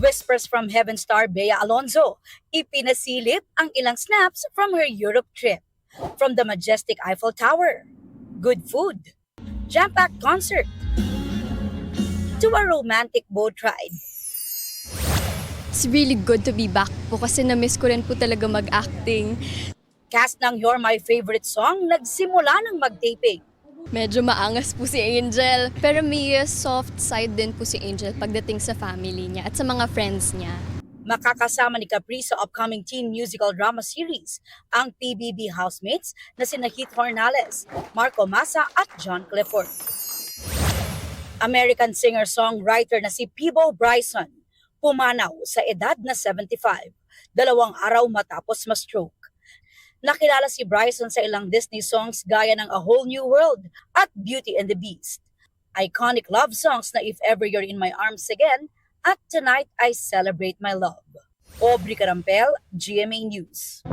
Whispers from Heaven star Bea Alonzo, ipinasilip ang ilang snaps from her Europe trip. From the majestic Eiffel Tower, good food, jam-packed concert, to a romantic boat ride. It's really good to be back po kasi na-miss ko rin po talaga mag-acting. Cast ng You're My Favorite Song nagsimula ng mag-taping. Medyo maangas po si Angel, pero may soft side din po si Angel pagdating sa family niya at sa mga friends niya. Makakasama ni Capri sa upcoming teen musical drama series ang PBB housemates na sina Heath Hornales, Marco Massa at John Clifford. American singer-songwriter na si Peebo Bryson pumanaw sa edad na 75, 2 araw matapos ma-stroke. Nakilala si Bryson sa ilang Disney songs gaya ng A Whole New World at Beauty and the Beast. Iconic love songs na If Ever You're in My Arms Again at Tonight I Celebrate My Love. Aubrey Carampel, GMA News.